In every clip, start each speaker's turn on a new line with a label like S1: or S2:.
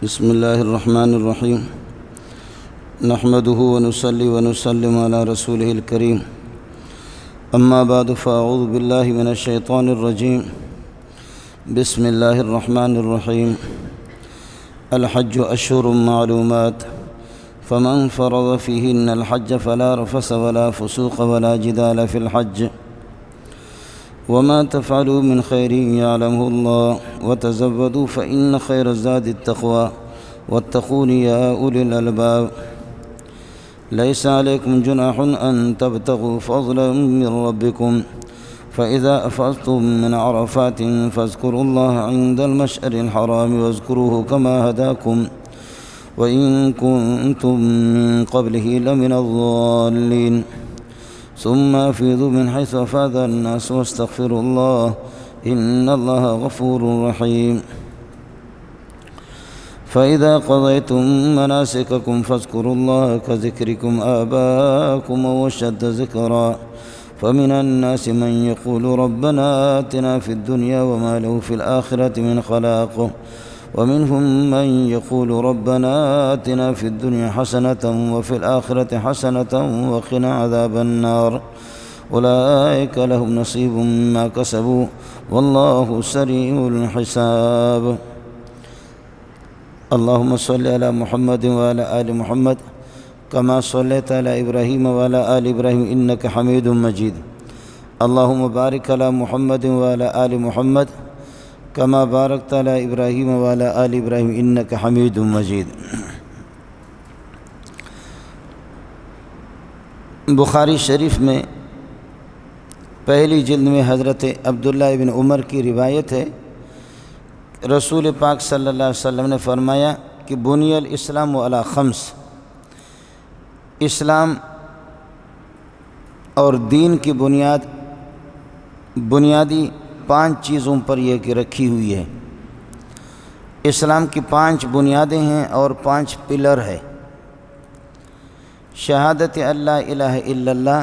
S1: بسم الله الرحمن الرحيم نحمده ونصلي ونسلم على رسوله الكريم أما بعد فأعوذ بالله من الشيطان الرجيم بسم الله الرحمن الرحيم الحج أشهر معلومات فمن فرض فيهن الحج فلا رفث ولا فسوق ولا جدال في الحج وما تفعلوا من خير يعلمه الله وتزودوا فإن خير الزاد التقوى واتقون يا أولي الألباب ليس عليكم جناح أن تبتغوا فضلا من ربكم فإذا أفضتم من عرفات فاذكروا الله عند المشعر الحرام واذكروه كما هداكم وإن كنتم من قبله لمن الضالين ثم أفيضوا من حيث أفاض الناس واستغفروا الله إن الله غفور رحيم فإذا قضيتم مناسككم فاذكروا الله كذكركم آباءكم وأشد ذكرا فمن الناس من يقول ربنا آتنا في الدنيا وما له في الآخرة من خلاق ومنهم من يقول ربنا آتنا في الدنيا حسنة وفي الآخرة حسنة وقنا عذاب النار أولئك لهم نصيب مما كسبوا والله سريع الحساب اللهم صل على محمد وعلى آل محمد كما صليت على إبراهيم وعلى آل إبراهيم إنك حميد مجيد اللهم بارك على محمد وعلى آل محمد كما باركت على إبراهيم وعلى آل إبراهيم إنك حميد مجيد بخاری شریف میں پہلی جلد میں حضرت عبداللہ ابن عمر کی روایت ہے، رسول پاک صلی اللہ علیہ وسلم نے فرمایا کہ بنی الاسلام علی خمس، اسلام اور دین کی بنیادی 5 چیزوں پر یہ کہ رکھی ہوئی ہے۔ اسلام کی 5 بنیادیں ہیں اور 5 پلر ہے۔ شہادت اللہ الہ الا اللہ،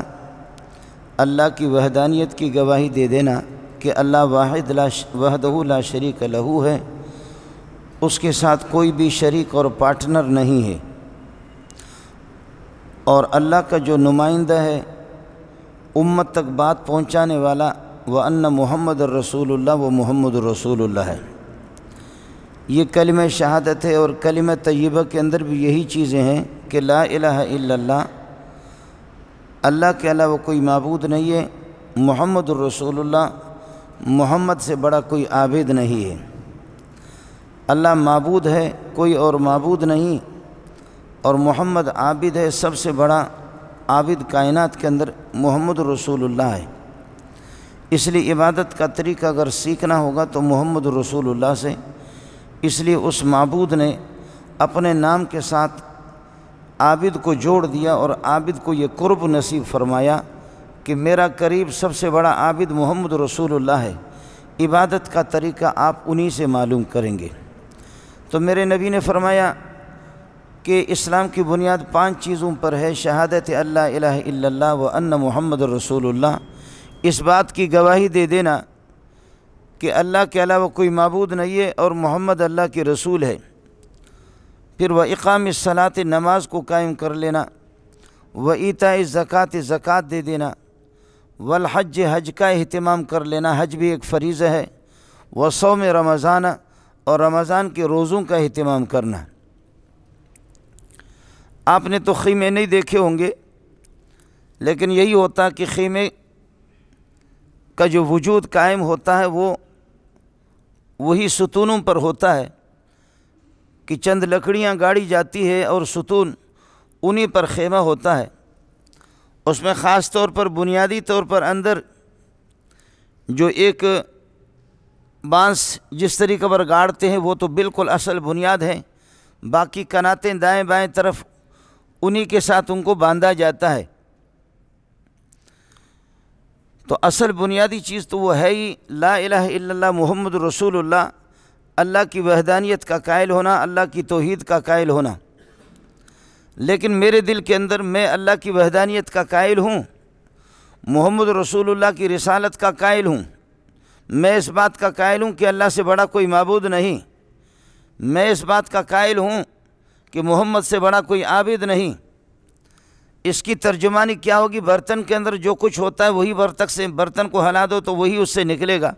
S1: اللہ کی وحدانیت کی گواہی دے دینا کہ اللہ وحدہ لا شریک لہ ہے، اس کے ساتھ کوئی بھی شریک اور پارٹنر نہیں ہے، اور اللہ کا جو نمائندہ ہے، امت تک بات پہنچانے والا، وَأَنَّ محمد الرسول اللہ و محمد الرسول اللہ ہے۔ یہ کلمہ شہادت ہے، اور کلمہ طیبہ کے اندر بھی یہی چیزیں ہیں کہ لا الہ الا اللہ، اللہ کے علاوہ کوئی معبود نہیں ہے، محمد الرسول اللہ، محمد سے بڑا کوئی عابد نہیں ہے، اللہ معبود ہے، کوئی اور معبود نہیں، اور محمد عابد ہے، سب سے بڑا عابد کائنات کے اندر محمد الرسول اللہ ہے۔ اس لیے عبادت کا طریقہ اگر سیکھنا ہوگا تو محمد رسول اللہ سے، اس لیے اس معبود نے اپنے نام کے ساتھ عابد کو جوڑ دیا، اور عابد کو یہ قرب نصیب فرمایا کہ میرا قریب سب سے بڑا عابد محمد رسول اللہ ہے، عبادت کا طریقہ آپ انہی سے معلوم کریں گے۔ تو میرے نبی نے فرمایا کہ اسلام کی بنیاد 5 چیزوں پر ہے، شہادت اللہ الہ الا اللہ وان محمد رسول اللہ، اس بات کی گواہی دے دینا کہ اللہ کے علاوہ کوئی معبود نہیں ہے اور محمد اللہ کے رسول ہے، پھر وَإِقَامِ الصَّلَاةِ، نماز کو قائم کر لینا، وَإِيتَاءِ الزَّكَاةِ، زکوٰۃ دے دینا، وَالْحَجِّ، حج کا اہتمام کر لینا، حج بھی ایک فریضہ ہے، وَصَوْمِ رمضان، اور رمضان کے روزوں کا اہتمام کرنا۔ آپ نے تو خیمے نہیں دیکھے ہوں گے، لیکن یہی ہوتا کہ خیمے کا جو وجود قائم ہوتا ہے وہ وہی ستونوں پر ہوتا ہے کہ چند لکڑیاں گاڑی جاتی ہے اور ستون انہی پر خیمہ ہوتا ہے۔ اس میں خاص طور پر بنیادی طور پر اندر جو ایک بانس جس طریقے پر گاڑتے ہیں وہ تو بالکل اصل بنیاد ہے، باقی کناتیں دائیں بائیں طرف انہی کے ساتھ ان کو باندھا جاتا ہے۔ تو اصل بنیادی چیز تو وہ ہے ہی لا الہ الا اللہ محمد رسول اللہ، اللہ کی وحدانیت کا قائل ہونا، اللہ کی توحید کا قائل ہونا۔ لیکن میرے دل کے اندر میں اللہ کی وحدانیت کا قائل ہوں، محمد رسول اللہ کی رسالت کا قائل ہوں، میں اس بات کا قائل ہوں کہ اللہ سے بڑا کوئی معبود نہیں، میں اس بات کا قائل ہوں کہ محمد سے بڑا کوئی عابد نہیں۔ اس کی ترجمانی کیا ہوگی؟ برتن کے اندر جو کچھ ہوتا ہے وہی برتن کو ہلا دو تو وہی اس سے نکلے گا۔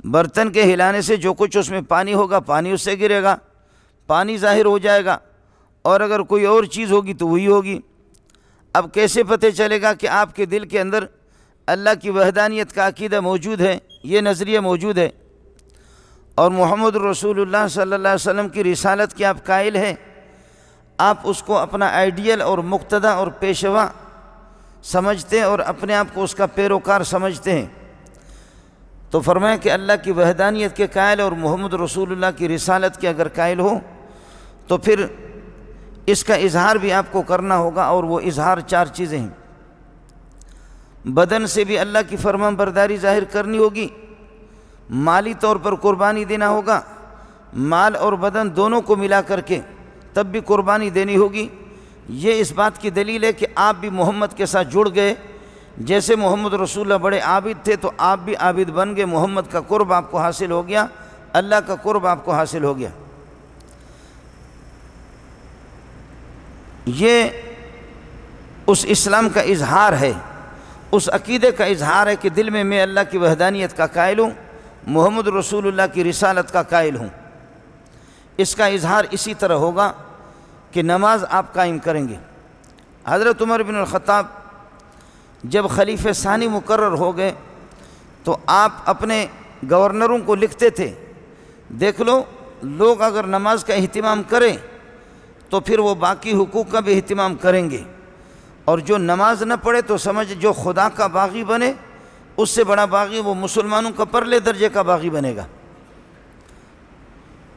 S1: برتن کے ہلانے سے جو کچھ اس میں پانی ہوگا پانی اس سے گرے گا، پانی ظاہر ہو جائے گا، اور اگر کوئی اور چیز ہوگی تو وہی ہوگی۔ اب کیسے پتہ چلے گا کہ آپ کے دل کے اندر اللہ کی وحدانیت کا عقیدہ موجود ہے، یہ نظریہ موجود ہے، اور محمد رسول اللہ صلی اللہ علیہ وسلم کی رسالت کی آپ قائل ہیں؟ آپ اس کو اپنا آئیڈیل اور مقتدی اور پیشوا سمجھتے ہیں اور اپنے آپ کو اس کا پیروکار سمجھتے ہیں، تو فرمایا کہ اللہ کی وحدانیت کے قائل اور محمد رسول اللہ کی رسالت کے اگر قائل ہو تو پھر اس کا اظہار بھی آپ کو کرنا ہوگا، اور وہ اظہار 4 چیزیں ہیں۔ بدن سے بھی اللہ کی فرمان برداری ظاہر کرنی ہوگی، مالی طور پر قربانی دینا ہوگا، مال اور بدن دونوں کو ملا کر کے تب بھی قربانی دینی ہوگی۔ یہ اس بات کی دلیل ہے کہ آپ بھی محمد کے ساتھ جڑ گئے، جیسے محمد رسول اللہ بڑے عابد تھے تو آپ بھی عابد بن گئے، محمد کا قرب آپ کو حاصل ہو گیا، اللہ کا قرب آپ کو حاصل ہو گیا۔ یہ اس اسلام کا اظہار ہے، اس عقیدے کا اظہار ہے کہ دل میں اللہ کی وحدانیت کا قائل ہوں، محمد رسول اللہ کی رسالت کا قائل ہوں۔ اس کا اظہار اسی طرح ہوگا کہ نماز آپ قائم کریں گے۔ حضرت عمر بن الخطاب جب خلیفہ ثانی مقرر ہو گئے تو آپ اپنے گورنروں کو لکھتے تھے، دیکھ لو لوگ اگر نماز کا اہتمام کریں تو پھر وہ باقی حقوق کا بھی اہتمام کریں گے، اور جو نماز نہ پڑھے تو سمجھ جو خدا کا باغی بنے اس سے بڑا باغی وہ مسلمانوں کا پرلے درجے کا باغی بنے گا۔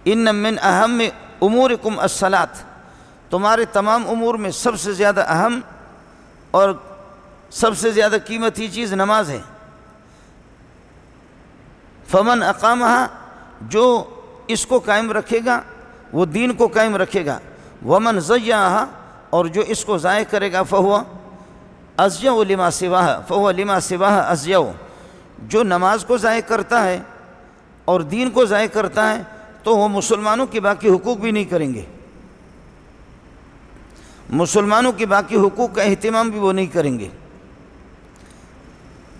S1: ان من اہم امورکم الصلاۃ، تمہارے تمام امور میں سب سے زیادہ اہم اور سب سے زیادہ قیمتی چیز نماز ہے۔ فمن اقامہا، جو اس کو قائم رکھے گا وہ دین کو قائم رکھے گا، ومن ضیعہا، اور جو اس کو ضائع کرے گا فہو اضیع لما سواہ، فہو لما سواہ اضیع، جو نماز کو ضائع کرتا ہے اور دین کو ضائع کرتا ہے تو وہ مسلمانوں کے باقی حقوق بھی نہیں کریں گے، مسلمانوں کے باقی حقوق کا اہتمام بھی وہ نہیں کریں گے۔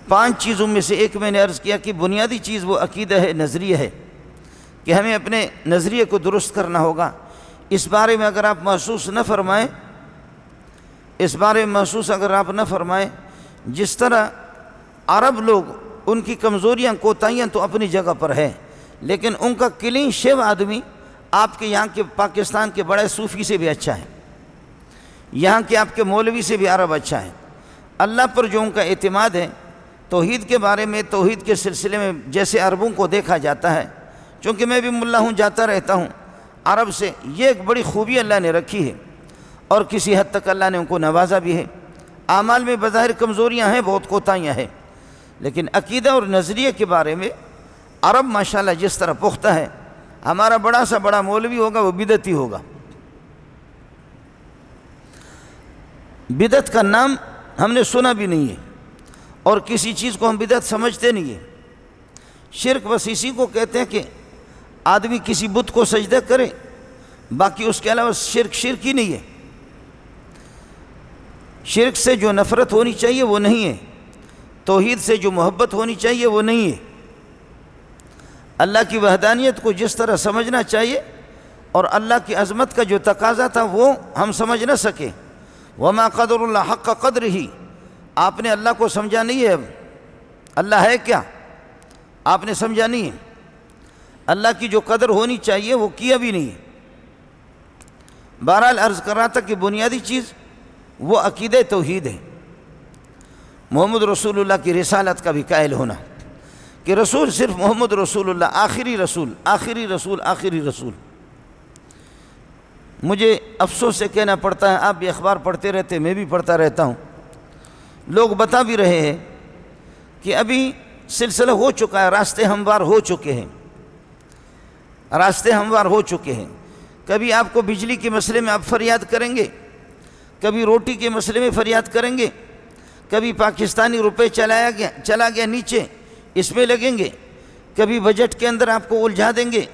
S1: 5 چیزوں میں سے ایک میں نے عرض کیا کہ بنیادی چیز وہ عقیدہ ہے، نظریہ ہے، کہ ہمیں اپنے نظریے کو درست کرنا ہوگا۔ اس بارے میں اگر آپ محسوس نہ فرمائیں، اس بارے میں محسوس اگر آپ نہ فرمائیں، جس طرح عرب لوگ ان کی کمزوریاں کوتاہیاں تو اپنی جگہ پر ہے، لیکن ان کا کلین شیو آدمی آپ کے یہاں کے پاکستان کے بڑے صوفی سے بھی اچھا ہے، یہاں کے آپ کے مولوی سے بھی عرب اچھا ہے۔ اللہ پر جو ان کا اعتماد ہے، توحید کے بارے میں، توحید کے سلسلے میں جیسے عربوں کو دیکھا جاتا ہے، چونکہ میں بھی ملا ہوں، جاتا رہتا ہوں عرب سے، یہ ایک بڑی خوبی اللہ نے رکھی ہے، اور کسی حد تک اللہ نے ان کو نوازا بھی ہے۔ اعمال میں بظاہر کمزوریاں ہیں، بہت کوتاہیاں ہیں، لیکن عقیدہ اور نظریے کے بارے میں عرب ماشاءاللہ جس طرح پختہ ہے، ہمارا بڑا سا بڑا مولوی ہوگا وہ بدعتی ہوگا۔ بدعت کا نام ہم نے سنا بھی نہیں ہے، اور کسی چیز کو ہم بدعت سمجھتے نہیں ہیں۔ شرک بس اسی کو کہتے ہیں کہ آدمی کسی بت کو سجدہ کرے، باقی اس کے علاوہ شرک ہی نہیں ہے۔ شرک سے جو نفرت ہونی چاہیے وہ نہیں ہے، توحید سے جو محبت ہونی چاہیے وہ نہیں ہے۔ اللہ کی وحدانیت کو جس طرح سمجھنا چاہیے اور اللہ کی عظمت کا جو تقاضا تھا وہ ہم سمجھ نہ سکے۔ وما قدر اللہ حق قدرہ، آپ نے اللہ کو سمجھا نہیں ہے، اللہ ہے کیا آپ نے سمجھا نہیں ہے، اللہ کی جو قدر ہونی چاہیے وہ کیا بھی نہیں ہے۔ بہرحال عرض کر رہا تھا کہ بنیادی چیز وہ عقیدہ توحید ہے، محمد رسول اللہ کی رسالت کا بھی قائل ہونا، کہ رسول صرف محمد رسول اللہ، آخری رسول آخری رسول آخری رسول۔ مجھے افسوس سے کہنا پڑتا ہے، آپ بھی اخبار پڑھتے رہتے، میں بھی پڑھتا رہتا ہوں، لوگ بتا بھی رہے ہیں کہ ابھی سلسلہ ہو چکا ہے، راستے ہموار ہو چکے ہیں، راستے ہموار ہو چکے ہیں۔ کبھی آپ کو بجلی کے مسئلے میں آپ فریاد کریں گے، کبھی روٹی کے مسئلے میں فریاد کریں گے، کبھی پاکستانی روپے چلا گیا نیچے، اس میں لگیں گے، کبھی بجٹ کے اندر آپ کو الجھا دیں گے،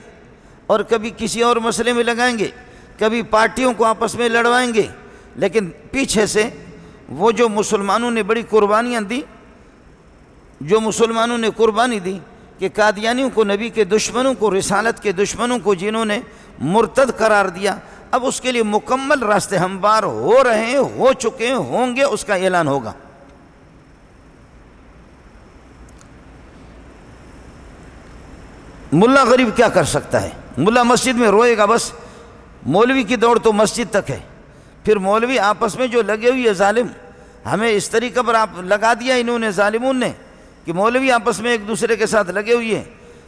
S1: اور کبھی کسی اور مسئلے میں لگائیں گے، کبھی پارٹیوں کو آپس میں لڑوائیں گے، لیکن پیچھے سے وہ جو مسلمانوں نے بڑی قربانیاں دی، جو مسلمانوں نے قربانی دی کہ قادیانیوں کو، نبی کے دشمنوں کو، رسالت کے دشمنوں کو جنہوں نے مرتد قرار دیا، اب اس کے لیے مکمل راستے ہموار ہو رہے ہیں، ہو چکے ہیں، ہوں گے، اس کا اعلان ہوگا۔ ملا غریب کیا کر سکتا ہے؟ ملا مسجد میں روئے گا بس، مولوی کی دوڑ تو مسجد تک ہے۔ پھر مولوی آپس میں جو لگے ہوئی ہے ظالم، ہمیں اس طریقے پر آپ لگا دیا انہوں نے، ظالمون نے، کہ مولوی آپس میں ایک دوسرے کے ساتھ لگے ہوئی ہیں۔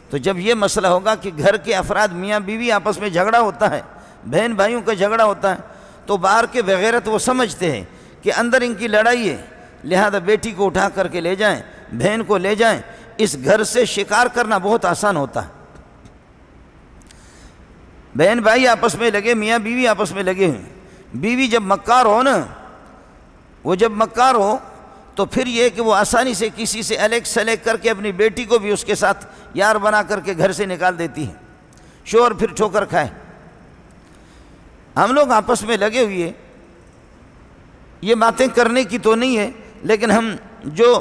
S1: تو جب یہ مسئلہ ہوگا کہ گھر کے افراد میاں بیوی آپس میں جھگڑا ہوتا ہے، بہن بھائیوں کا جھگڑا ہوتا ہے، تو باہر کے بغیرت وہ سمجھتے ہیں کہ اندر ان کی لڑائی ہے، لہذا بیٹی کو اٹھا کر کے لے جائیں، بہن کو لے جائیں۔ اس گھر سے شکار کرنا بہت آسان ہوتا ہے۔ بہن بھائی آپس میں لگے، میاں بیوی آپس میں لگے ہوئے، بیوی جب مکار ہو نا، وہ جب مکار ہو تو پھر یہ کہ وہ آسانی سے کسی سے الیک سلیک کر کے اپنی بیٹی کو بھی اس کے ساتھ یار بنا کر کے گھر سے نکال دیتی ہے، شوہر پھر ٹھوکر کھائے۔ ہم لوگ آپس میں لگے ہوئے، یہ باتیں کرنے کی تو نہیں ہے، لیکن ہم جو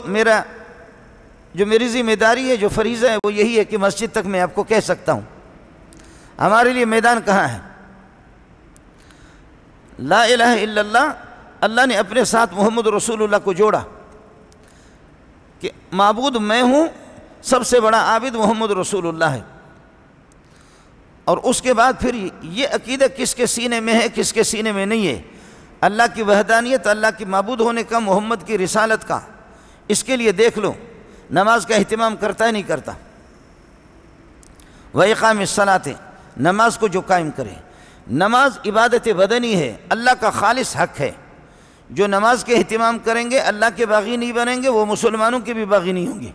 S1: میری ذمہ داری ہے، جو فریضہ ہے، وہ یہی ہے کہ مسجد تک میں آپ کو کہہ سکتا ہوں۔ ہمارے لیے میدان کہاں ہے؟ لا الہ الا اللہ، اللہ نے اپنے ساتھ محمد رسول اللہ کو جوڑا کہ معبود میں ہوں، سب سے بڑا عابد محمد رسول اللہ ہے۔ اور اس کے بعد پھر یہ عقیدہ کس کے سینے میں ہے، کس کے سینے میں نہیں ہے، اللہ کی وحدانیت، اللہ کی معبود ہونے کا، محمد کی رسالت کا۔ اس کے لیے دیکھ لو نماز کا اہتمام کرتا ہے نہیں کرتا؟ وَإِقَامِ الصَّلَاةِ، نماز کو جو قائم کرے۔ نماز عبادت بدنی ہے، اللہ کا خالص حق ہے۔ جو نماز کے اہتمام کریں گے اللہ کے باغی نہیں بنیں گے، وہ مسلمانوں کے بھی باغی نہیں ہوں گے۔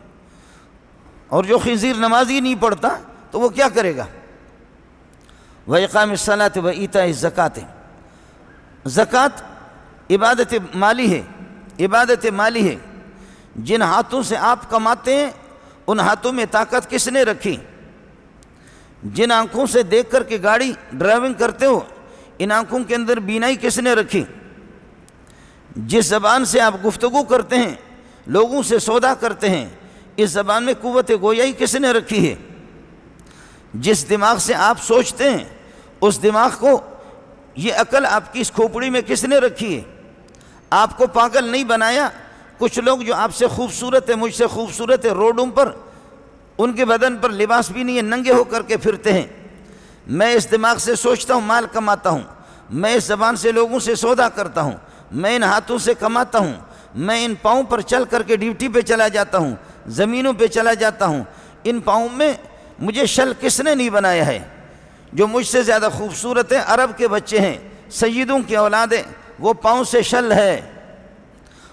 S1: اور جو خنزیر نماز ہی نہیں پڑھتا تو وہ کیا کرے گا؟ وَإِقَامِ الصَّلَاةِ وَإِيتَاءِ الزَّكَاةِ، زکوٰۃ عبادت مالی ہے، عبادت مالی ہے۔ جن ہاتھوں سے آپ کماتے ہیں ان ہاتھوں میں طاقت کس نے رکھی؟ جن آنکھوں سے دیکھ کر کے گاڑی ڈرائیونگ کرتے ہو، ان آنکھوں کے اندر بینائی کس نے رکھی؟ جس زبان سے آپ گفتگو کرتے ہیں، لوگوں سے سودا کرتے ہیں، اس زبان میں قوت گویائی کس نے رکھی ہے؟ جس دماغ سے آپ سوچتے ہیں، اس دماغ کو، یہ عقل آپ کی اس کھوپڑی میں کس نے رکھی ہے؟ آپ کو پاگل نہیں بنایا؟ کچھ لوگ جو آپ سے خوبصورت ہیں، مجھ سے خوبصورت ہے، روڈوں پر ان کے بدن پر لباس بھی نہیں ہے، ننگے ہو کر کے پھرتے ہیں۔ میں اس دماغ سے سوچتا ہوں، مال کماتا ہوں، میں اس زبان سے لوگوں سے سودا کرتا ہوں، میں ان ہاتھوں سے کماتا ہوں، میں ان پاؤں پر چل کر کے ڈیوٹی پہ چلا جاتا ہوں، زمینوں پہ چلا جاتا ہوں۔ ان پاؤں میں مجھے شل کس نے نہیں بنایا ہے؟ جو مجھ سے زیادہ خوبصورت ہیں، عرب کے بچے ہیں، سیدوں کی اولادیں، وہ پاؤں سے شل ہے۔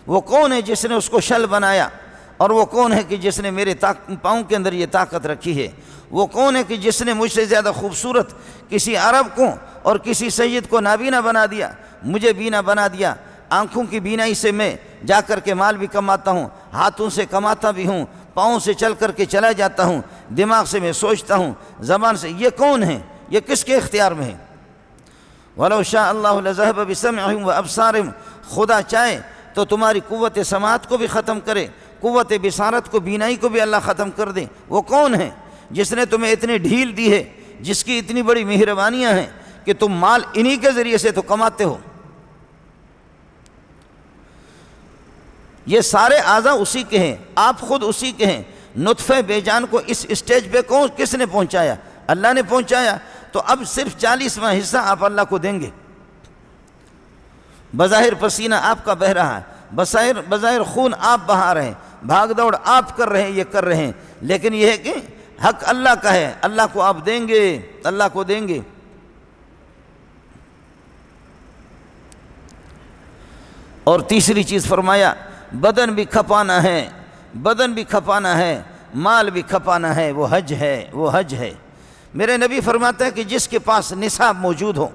S1: وہ کون ہے جس نے اس کو شل بنایا؟ اور وہ کون ہے کہ جس نے میرے پاؤں کے اندر یہ طاقت رکھی ہے؟ وہ کون ہے کہ جس نے مجھ سے زیادہ خوبصورت کسی عرب کو اور کسی سید کو نابینا بنا دیا، مجھے بینا بنا دیا؟ آنکھوں کی بینائی سے میں جا کر کے مال بھی کماتا ہوں، ہاتھوں سے کماتا بھی ہوں، پاؤں سے چل کر کے چلا جاتا ہوں، دماغ سے میں سوچتا ہوں، زبان سے۔ یہ کون ہے؟ یہ کس کے اختیار میں ہے؟ وَلَوْ شَاءَ اللَّهُ لَذَهَبَ بِسَمْعِهِمْ وَأَبْصَارِهِمْ، خدا چاہے تو تمہاری قوت سماعت کو بھی ختم کرے، قوت بصارت کو، بینائی کو بھی اللہ ختم کر دے۔ وہ کون ہے جس نے تمہیں اتنی ڈھیل دی ہے، جس کی اتنی بڑی مہربانیاں ہیں کہ تم مال انہی کے ذریعے سے تو کماتے ہو؟ یہ سارے اعضاء اسی کے ہیں، آپ خود اسی کے ہیں۔ نطفہ بے جان کو اس اسٹیج پہ کس نے پہنچایا؟ اللہ نے پہنچایا۔ تو اب صرف 40واں حصہ آپ اللہ کو دیں گے۔ بظاہر پسینہ آپ کا بہہ رہا ہے، بظاہر خون آپ بہا رہے ہیں، بھاگ دوڑ آپ کر رہے ہیں، یہ کر رہے ہیں، لیکن یہ ہے کہ حق اللہ کا ہے، اللہ کو آپ دیں گے، اللہ کو دیں گے۔ اور تیسری چیز فرمایا، بدن بھی کھپانا ہے، بدن بھی کھپانا ہے، مال بھی کھپانا ہے، وہ حج ہے، وہ حج ہے۔ میرے نبی فرماتا ہے کہ جس کے پاس نصاب موجود ہو،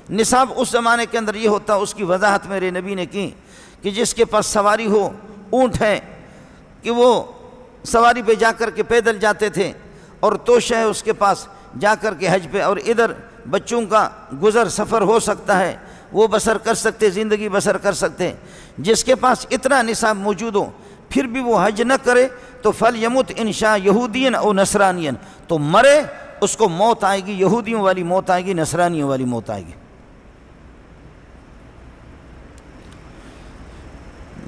S1: نصاب اس زمانے کے اندر یہ ہوتا، اس کی وضاحت میرے نبی نے کی کہ جس کے پاس سواری ہو، اونٹ ہے کہ وہ سواری پہ جا کر کے پیدل جاتے تھے، اور توشہ ہے اس کے پاس جا کر کے حج پہ، اور ادھر بچوں کا گزر سفر ہو سکتا ہے، وہ بسر کر سکتے، زندگی بسر کر سکتے۔ جس کے پاس اتنا نصاب موجود ہو پھر بھی وہ حج نہ کرے تو فَلْيَمُتْ إِنْ شَاءَ یہودین او نصرانین، تو مرے اس کو موت آئے گی، یہودیوں والی موت آئے گی، نصرانیوں والی موت آئے گی۔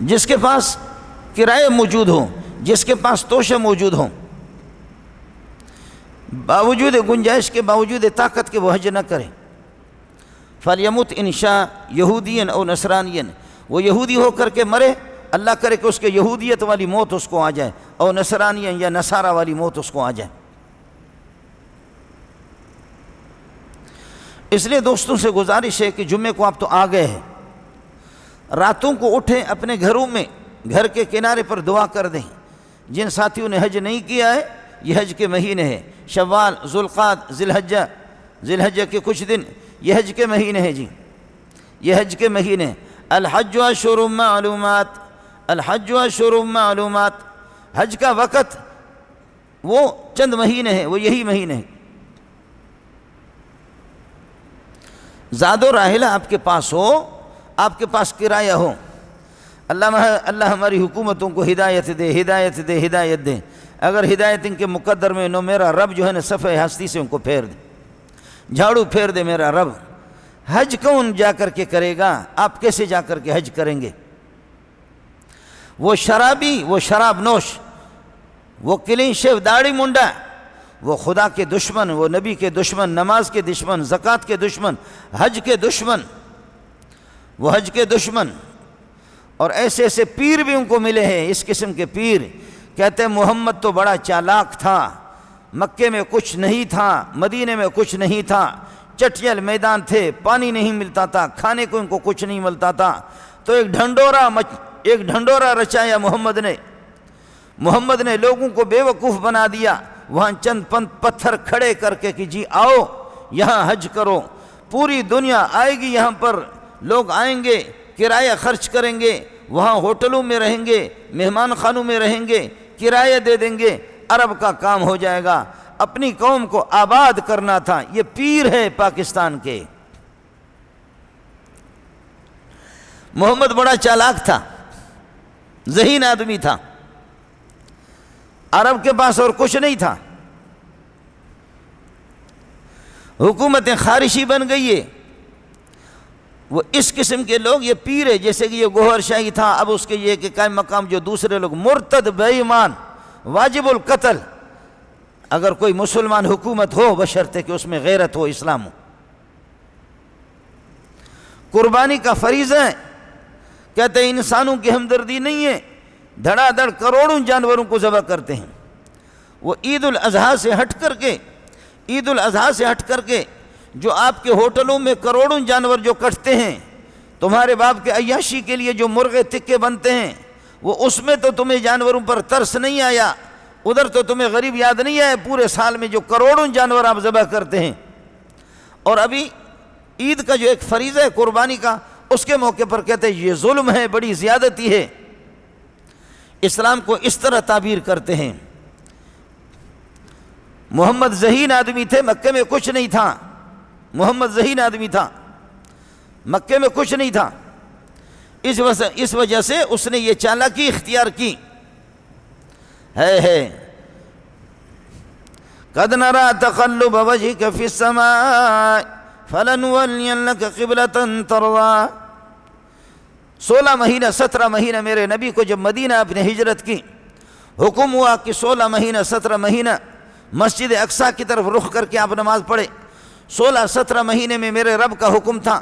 S1: جس کے پاس کرایہ موجود ہو، جس کے پاس توشہ موجود ہو، باوجود گنجائش کے، باوجود طاقت کے وہ حج نہ کرے۔ فَلْيَمُتْ إِنْ شَاءَ یہودین او نصرانین، وہ یہودی ہو کر کے مرے، اللہ کرے کہ اس کے یہودیت والی موت اس کو آ جائے، اور نصرانین یا نصارہ والی موت اس کو آ جائے۔ اس لیے دوستوں سے گزارش ہے کہ جمعے کو آپ تو آ گئے ہیں، راتوں کو اٹھیں اپنے گھروں میں، گھر کے کنارے پر دعا کر دیں۔ جن ساتھیوں نے حج نہیں کیا ہے، یہ حج کے مہینے ہیں، شوال، ذوالقعدہ، ذی الحجہ کے کچھ دن یہ حج کے مہینے ہیں جی، یہ حج کے مہینے ہیں۔ الحج اشہر معلومات، الحج اشہر معلومات، حج کا وقت وہ چند مہینے ہیں، وہ یہی مہینے ہیں۔ زاد و راحلہ آپ کے پاس ہو، آپ کے پاس کرایہ ہو، اللہ ہماری حکومتوں کو ہدایت دے، ہدایت دے، ہدایت دے۔ اگر ہدایت ان کے مقدر میں نو، میرا رب جو ہے نا صفحہ ہستی سے ان کو پھیر دے، جھاڑو پھیر دے میرا رب۔ حج کون جا کر کے کرے گا؟ آپ کیسے جا کر کے حج کریں گے؟ وہ شرابی، وہ شراب نوش، وہ کلین شیو داڑھی منڈا، وہ خدا کے دشمن، وہ نبی کے دشمن، نماز کے دشمن، زکوٰۃ کے دشمن، حج کے دشمن، وہ حج کے دشمن۔ اور ایسے ایسے پیر بھی ان کو ملے ہیں، اس قسم کے پیر کہتے ہیں محمد تو بڑا چالاک تھا، مکے میں کچھ نہیں تھا، مدینے میں کچھ نہیں تھا، چٹیل میدان تھے، پانی نہیں ملتا تھا، کھانے کو ان کو کچھ نہیں ملتا تھا، تو ایک ڈھنڈورا رچایا محمد نے لوگوں کو بے وقوف بنا دیا، وہاں چند پتھر کھڑے کر کے کہ جی آؤ یہاں حج کرو، پوری دنیا آئے گی یہاں پر، لوگ آئیں گے، کرایہ خرچ کریں گے، وہاں ہوٹلوں میں رہیں گے، مہمان خانوں میں رہیں گے، کرایہ دے دیں گے، عرب کا کام ہو جائے گا۔ اپنی قوم کو آباد کرنا تھا۔ یہ پیر ہے پاکستان کے۔ محمد بڑا چالاک تھا، ذہین آدمی تھا، عرب کے پاس اور کچھ نہیں تھا، حکومتیں خارشی بن گئی ہے۔ وہ اس قسم کے لوگ، یہ پیر ہے، جیسے کہ یہ گوہر شاہی تھا، اب اس کے یہ کہ قائم مقام جو دوسرے لوگ، مرتد، بے ایمان، واجب القتل۔ اگر کوئی مسلمان حکومت ہو بشرطے کہ اس میں غیرت ہو، اسلام ہو، قربانی کا فریضہ ہے۔ کہتے ہیں انسانوں کی ہمدردی نہیں ہے، دھڑا دھڑ کروڑوں جانوروں کو ذبح کرتے ہیں۔ وہ عید الاضحیٰ سے ہٹ کر کے جو آپ کے ہوٹلوں میں کروڑوں جانور جو کٹتے ہیں، تمہارے باپ کے عیاشی کے لیے جو مرغے تکے بنتے ہیں، وہ اس میں تو تمہیں جانوروں پر ترس نہیں آیا، ادھر تو تمہیں غریب یاد نہیں آیا، پورے سال میں جو کروڑوں جانور آپ ذبح کرتے ہیں۔ اور ابھی عید کا جو ایک فریضہ ہے قربانی کا، اس کے موقع پر کہتے ہیں یہ ظلم ہے، بڑی زیادتی ہے۔ اسلام کو اس طرح تعبیر کرتے ہیں۔ محمد ذہین آدمی تھے، مکے میں کچھ نہیں تھا، محمد ذہین آدمی تھا، مکے میں کچھ نہیں تھا، اس وجہ سے اس نے یہ چالاکی اختیار کی ہے۔ قد نرى تقلب وجهك في السماء فلنولينك قبلة ترضى۔ 16 مہینہ 17 مہینہ میرے نبی کو جب مدینہ اپنے ہجرت کی، حکم ہوا کہ 16 مہینہ 17 مہینہ مسجد اقصیٰ کی طرف رخ کر کے آپ نماز پڑھے۔ 16-17 مہینے میں میرے رب کا حکم تھا،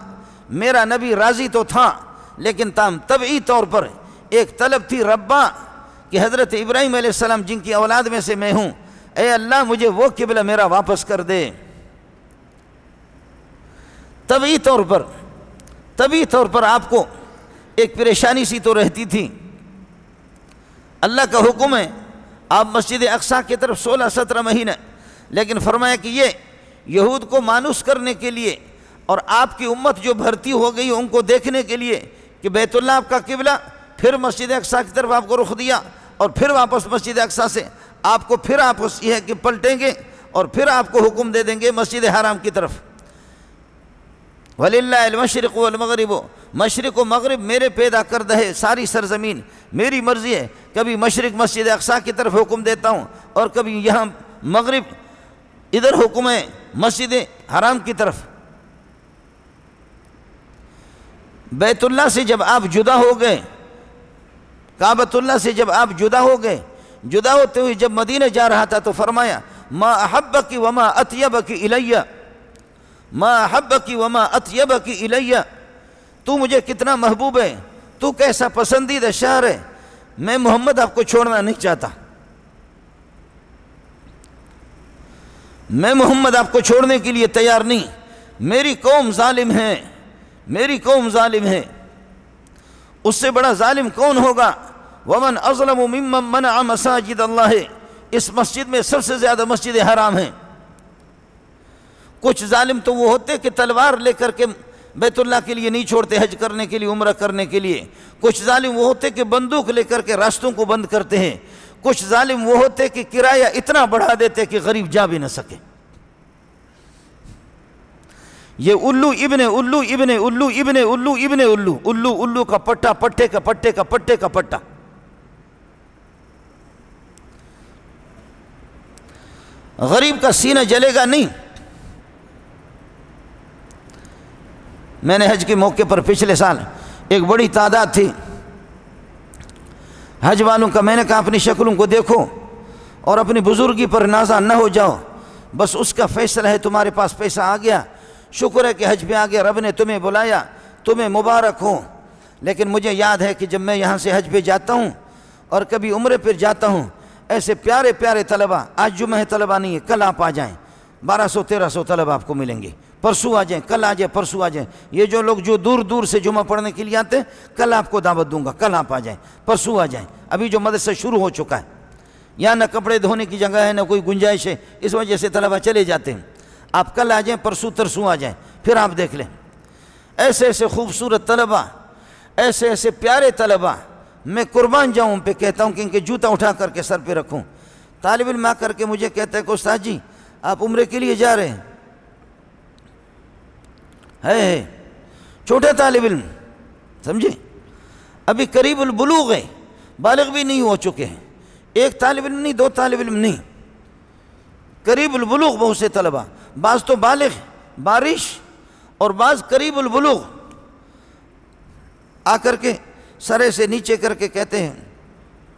S1: میرا نبی راضی تو تھا، لیکن طبعی طور پر ایک طلب تھی ربا کہ حضرت ابراہیم علیہ السلام جن کی اولاد میں سے میں ہوں، اے اللہ مجھے وہ قبلہ میرا واپس کر دے۔ طبعی طور پر آپ کو ایک پریشانی سی تو رہتی تھی۔ اللہ کا حکم ہے آپ مسجد اقصیٰ کی طرف 16-17 مہینہ، لیکن فرمایا کہ یہ یہود کو مانوس کرنے کے لیے اور آپ کی امت جو بھرتی ہو گئی ان کو دیکھنے کے لیے کہ بیت اللہ آپ کا قبلہ، پھر مسجد اقصیٰ کی طرف آپ کو رخ دیا، اور پھر واپس مسجد اقصیٰ سے آپ کو پھر آپس یہ ہے کہ پلٹیں گے اور پھر آپ کو حکم دے دیں گے مسجد حرام کی طرف۔ وَلِلَّهِ الْمَشْرِقُ وَالْمَغْرِبُ، مشرق و مغرب میرے پیدا کردہ ہے، ساری سرزمین میری مرضی ہے، کبھی مشرق مسجد اقصیٰ کی طرف حکم دیتا ہوں اور کبھی یہاں مغرب ادھر حکم ہے مسجد حرام کی طرف۔ بیت اللہ سے جب آپ جدا ہو گئے، کعبۃ اللہ سے جب آپ جدا ہو گئے، جدا ہوتے ہوئے جب مدینہ جا رہا تھا تو فرمایا ما احبک وما اطیبک الی، ما احبک وما اطیبک الی، تو مجھے کتنا محبوب ہے، تو کیسا پسندیدہ شہر ہے، میں محمد آپ کو چھوڑنا نہیں چاہتا، میں محمد آپ کو چھوڑنے کے لیے تیار نہیں، میری قوم ظالم ہے، میری قوم ظالم ہے، اس سے بڑا ظالم کون ہوگا؟ ومن اظلم ممن منع مساجد اللہ، اس مسجد میں سب سے زیادہ مسجد حرام ہیں۔ کچھ ظالم تو وہ ہوتے کہ تلوار لے کر کے بیت اللہ کے لیے نہیں چھوڑتے، حج کرنے کے لیے، عمرہ کرنے کے لیے۔ کچھ ظالم وہ ہوتے کہ بندوق لے کر کے راستوں کو بند کرتے ہیں۔ کچھ ظالم وہ ہوتے کہ کرایہ اتنا بڑھا دیتے کہ غریب جا بھی نہ سکے۔ یہ الو ابن الو ابن الو ابن الو ابن الو، الو الو کا پٹا، پٹے کا پٹے کا پٹے کا پٹا۔ غریب کا سینہ جلے گا نہیں۔ میں نے حج کے موقع پر پچھلے سال ایک بڑی تعداد تھی حج والوں کا، میں نے کہا اپنی شکلوں کو دیکھو اور اپنی بزرگی پر نازا نہ ہو جاؤ، بس اس کا فیصلہ ہے، تمہارے پاس پیسہ آ گیا، شکر ہے کہ حج پہ آ گیا، رب نے تمہیں بلایا، تمہیں مبارک ہو۔ لیکن مجھے یاد ہے کہ جب میں یہاں سے حج پہ جاتا ہوں اور کبھی عمرے پہ جاتا ہوں، ایسے پیارے پیارے طلبہ، آج جمعہ طلبہ نہیں ہے، کل آپ آ جائیں، 1200-1300 طلبہ آپ کو ملیں گے، پرسوں آ جائیں، کل آ جائیں، پرسوں آ جائیں۔ یہ جو لوگ جو دور دور سے جمعہ پڑھنے کے لیے آتے ہیں، کل آپ کو دعوت دوں گا، کل آپ آ جائیں، پرسوں آ جائیں۔ ابھی جو مدرسہ شروع ہو چکا ہے، یہاں نہ کپڑے دھونے کی جگہ ہے نہ کوئی گنجائش ہے، اس وجہ سے طلبہ چلے جاتے ہیں۔ آپ کل آ جائیں، پرسوں ترسوں آ جائیں، پھر آپ دیکھ لیں۔ ایسے ایسے خوبصورت طلبہ، ایسے ایسے پیارے طلبہ، میں قربان جاؤں ان پہ، کہتا ہوں کہ ان کے جوتا اٹھا کر کے سر پہ رکھوں۔ طالب علم آ کر کے مجھے کہتا ہے کہ استاد جی آپ عمرے کے لیے جا رہے ہیں؟ ہے چھوٹا طالب علم، سمجھے، ابھی قریب البلوغ ہے، بالغ بھی نہیں ہو چکے ہیں، ایک طالب علم نہیں، 2 طالب علم نہیں، قریب البلوغ بہت سے طلبہ، بعض تو بالغ بارش اور بعض قریب البلوغ، آ کر کے سرے سے نیچے کر کے کہتے ہیں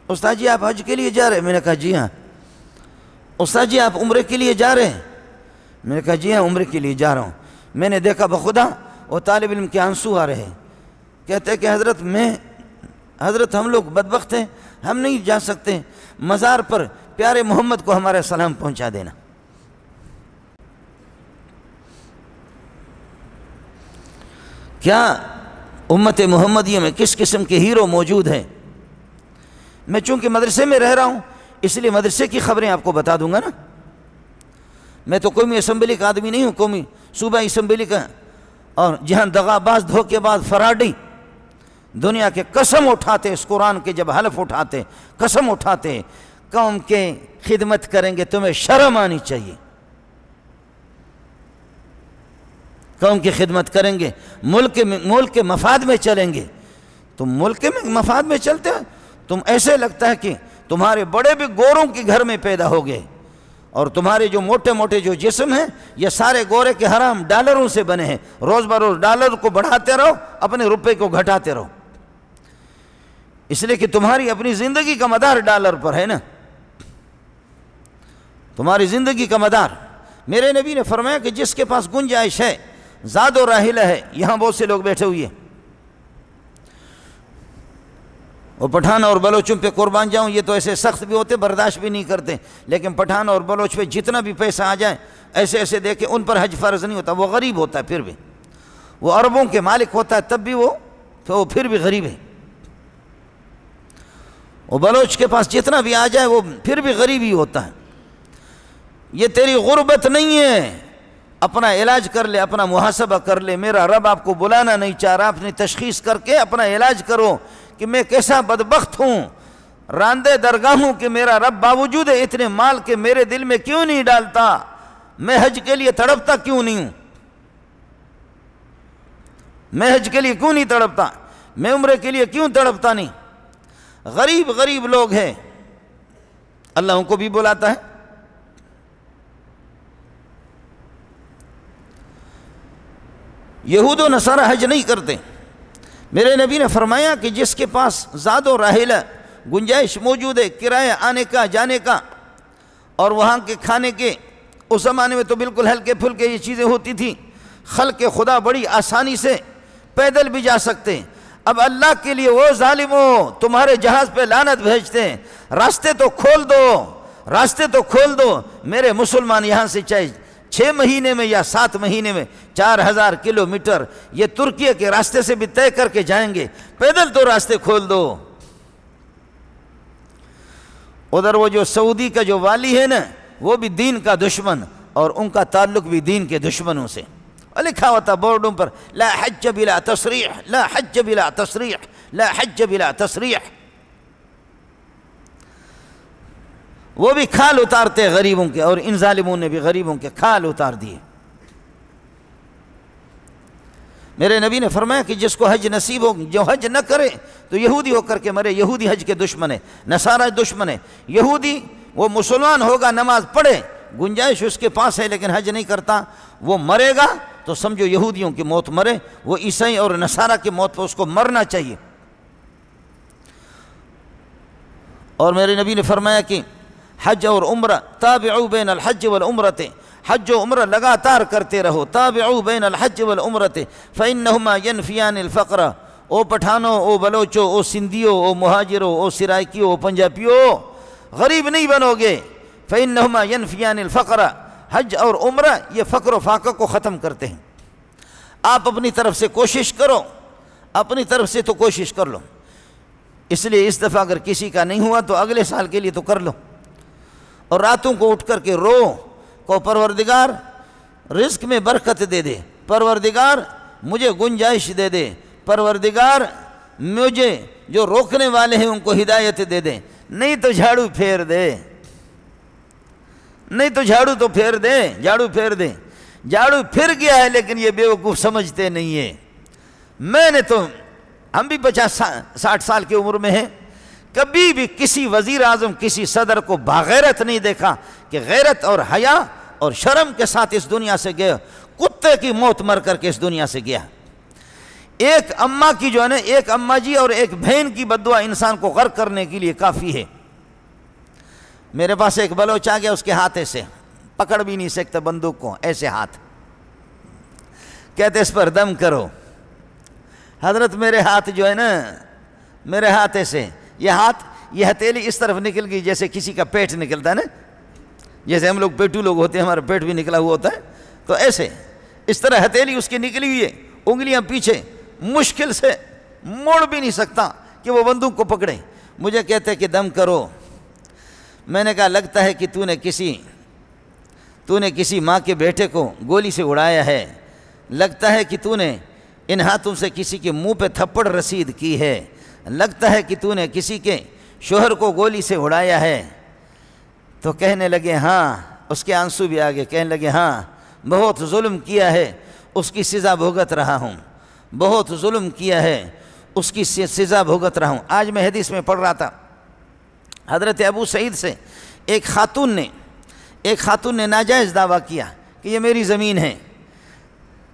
S1: استاد جی آپ حج کے لیے جا رہے ہیں؟ میں نے کہا جی ہاں۔ استاد جی آپ عمرے کے لیے جا رہے ہیں؟ میں نے کہا جی ہاں عمرے کے لیے جا رہا ہوں۔ میں نے دیکھا بخدا وہ طالب علم کے آنسو آ رہے ہیں، کہتے ہیں کہ حضرت ہم لوگ بدبخت ہیں، ہم نہیں جا سکتے، مزار پر پیارے محمد کو ہمارا سلام پہنچا دینا۔ کیا امت محمدیہ میں کس قسم کے ہیرو موجود ہیں۔ میں چونکہ مدرسے میں رہ رہا ہوں اس لیے مدرسے کی خبریں آپ کو بتا دوں گا نا، میں تو قومی اسمبلی کا آدمی نہیں ہوں، قومی صوبائی اسمبلی کا، اور جہاں دغا باز دھوکے باز فراڈی دنیا کے قسم اٹھاتے، اس قرآن کے جب حلف اٹھاتے، قسم اٹھاتے، قوم کے خدمت کریں گے، تمہیں شرم آنی چاہیے، قوم کی خدمت کریں گے، ملک کے مفاد میں چلیں گے۔ تم ملک میں مفاد میں چلتے ہو، تم ایسے لگتا ہے کہ تمہارے بڑے بھی گوروں کے گھر میں پیدا ہو گئے، اور تمہارے جو موٹے موٹے جو جسم ہیں یہ سارے گورے کے حرام ڈالروں سے بنے ہیں، روز بروز ڈالر کو بڑھاتے رہو، اپنے روپے کو گھٹاتے رہو، اس لیے کہ تمہاری اپنی زندگی کا مدار ڈالر پر ہے نا، تمہاری زندگی کا مدار۔ میرے نبی نے فرمایا کہ جس کے پاس گنجائش ہے، زاد و راحلہ ہے، یہاں بہت سے لوگ بیٹھے ہوئے ہیں، اور پٹھان اور بلوچوں پہ قربان جاؤں، یہ تو ایسے سخت بھی ہوتے، برداشت بھی نہیں کرتے، لیکن پٹھان اور بلوچ پہ جتنا بھی پیسہ آ جائے ایسے ایسے دے کے ان پر حج فرض نہیں ہوتا، وہ غریب ہوتا ہے، پھر بھی وہ عربوں کے مالک ہوتا ہے، تب بھی وہ پھر بھی غریب ہے، وہ بلوچ کے پاس جتنا بھی آ جائے وہ پھر بھی غریب ہی ہوتا ہے۔ یہ تیری غربت نہیں ہے، اپنا علاج کر لے، اپنا محاسبہ کر لے، میرا رب آپ کو بلانا نہیں چاہ رہا، اپنی تشخیص کر کے اپنا علاج کرو کہ میں کیسا بدبخت ہوں، راندے درگاہوں کہ میرا رب باوجود اتنے مال کے میرے دل میں کیوں نہیں ڈالتا؟ میں حج کے لیے تڑپتا کیوں نہیں ہوں؟ میں حج کے لیے کیوں نہیں تڑپتا؟ میں عمرے کے لیے کیوں تڑپتا نہیں؟ غریب غریب لوگ ہیں، اللہ ان کو بھی بلاتا ہے۔ یہود و نصارہ حج نہیں کرتے۔ میرے نبی نے فرمایا کہ جس کے پاس زاد و راحلہ گنجائش موجود ہے کرایہ آنے کا جانے کا اور وہاں کے کھانے کے، اس زمانے میں تو بالکل ہلکے پھلکے یہ چیزیں ہوتی تھیں، خلق خدا بڑی آسانی سے پیدل بھی جا سکتے ہیں۔ اب اللہ کے لیے وہ ظالموں تمہارے جہاز پہ لعنت بھیجتے ہیں، راستے تو کھول دو، راستے تو کھول دو۔ میرے مسلمان یہاں سے چاہے 6 مہینے میں یا 7 مہینے میں 4000 کلومیٹر یہ ترکیہ کے راستے سے بھی طے کر کے جائیں گے، پیدل تو راستے کھول دو۔ ادھر وہ جو سعودی کا جو والی ہے نا، وہ بھی دین کا دشمن اور ان کا تعلق بھی دین کے دشمنوں سے، اور لکھا ہوتا بورڈوں پر لا حج بلا تصریح، لا حج بلا تصریح، لا حج بلا تصریح۔ وہ بھی کھال اتارتے غریبوں کے، اور ان ظالموں نے بھی غریبوں کے کھال اتار دیے۔ میرے نبی نے فرمایا کہ جس کو حج نصیب ہو، جو حج نہ کرے تو یہودی ہو کر کے مرے۔ یہودی حج کے دشمن ہے، نصارہ دشمن ہے۔ یہودی وہ مسلمان ہوگا، نماز پڑھے، گنجائش اس کے پاس ہے لیکن حج نہیں کرتا، وہ مرے گا تو سمجھو یہودیوں کی موت مرے۔ وہ عیسائی اور نصارہ کی موت پہ اس کو مرنا چاہیے۔ اور میرے نبی نے فرمایا کہ حج اور عمرہ تابعو بین الحج والعمرۃ، حج و عمرہ لگاتار کرتے رہو۔ تابعو بین الحج والعمرۃ فإنہما ینفیان الفقر۔ او پٹھانوں، او بلوچوں، او سندھیوں، او مہاجروں، او سرائکیوں، او پنجابیوں، غریب نہیں بنو گے۔ فإنہما ینفیان الفقر، حج اور عمرہ یہ فقر و فاقہ کو ختم کرتے ہیں۔ آپ اپنی طرف سے کوشش کرو، اپنی طرف سے تو کوشش کر لو۔ اس لیے اس دفعہ اگر کسی کا نہیں ہوا تو اگلے سال کے لیے تو کر لو، اور راتوں کو اٹھ کر کے رو کو پروردگار رزق میں برکت دے دے، پروردگار مجھے گنجائش دے دے، پروردگار مجھے جو روکنے والے ہیں ان کو ہدایت دے دے۔ نہیں تو جھاڑو پھیر دے، نہیں تو جھاڑو تو پھیر دے، جھاڑو پھیر دے۔ جھاڑو پھر گیا ہے لیکن یہ بیوقوف سمجھتے نہیں ہے۔ میں نے تو، ہم بھی 50-60 سال کی عمر میں ہیں، کبھی بھی کسی وزیر اعظم، کسی صدر کو باغیرت نہیں دیکھا کہ غیرت اور حیا اور شرم کے ساتھ اس دنیا سے گیا۔ کتے کی موت مر کر کے اس دنیا سے گیا۔ ایک اماں کی جو ہے نا، ایک اماں جی اور ایک بہن کی بددعا انسان کو غرق کرنے کے لیے کافی ہے۔ میرے پاس ایک بلوچ آ گیا، اس کے ہاتھ ایسے پکڑ بھی نہیں سکتا بندوق کو، ایسے ہاتھ، کہتے اس پر دم کرو۔ حضرت میرے ہاتھ جو ہے نا، میرے ہاتھ ایسے، یہ ہاتھ، یہ ہتھیلی اس طرف نکل گئی جیسے کسی کا پیٹ نکلتا ہے نا، جیسے ہم لوگ پیٹو لوگ ہوتے ہیں، ہمارا پیٹ بھی نکلا ہوا ہوتا ہے، تو ایسے اس طرح ہتھیلی اس کی نکلی ہوئی ہے، انگلیاں پیچھے، مشکل سے موڑ بھی نہیں سکتا کہ وہ بندوق کو پکڑے۔ مجھے کہتے کہ دم کرو۔ میں نے کہا لگتا ہے کہ تو نے کسی ماں کے بیٹے کو گولی سے اڑایا ہے، لگتا ہے کہ تو نے ان ہاتھوں سے کسی کے منہ پہ تھپڑ رسید کی ہے، لگتا ہے کہ تو نے کسی کے شوہر کو گولی سے اڑایا ہے۔ تو کہنے لگے ہاں، اس کے آنسو بھی آگے، کہنے لگے ہاں بہت ظلم کیا ہے، اس کی سزا بھگت رہا ہوں، بہت ظلم کیا ہے، اس کی سزا بھگت رہا ہوں۔ آج میں حدیث میں پڑھ رہا تھا، حضرت ابو سعید سے ایک خاتون نے ناجائز دعویٰ کیا کہ یہ میری زمین ہے۔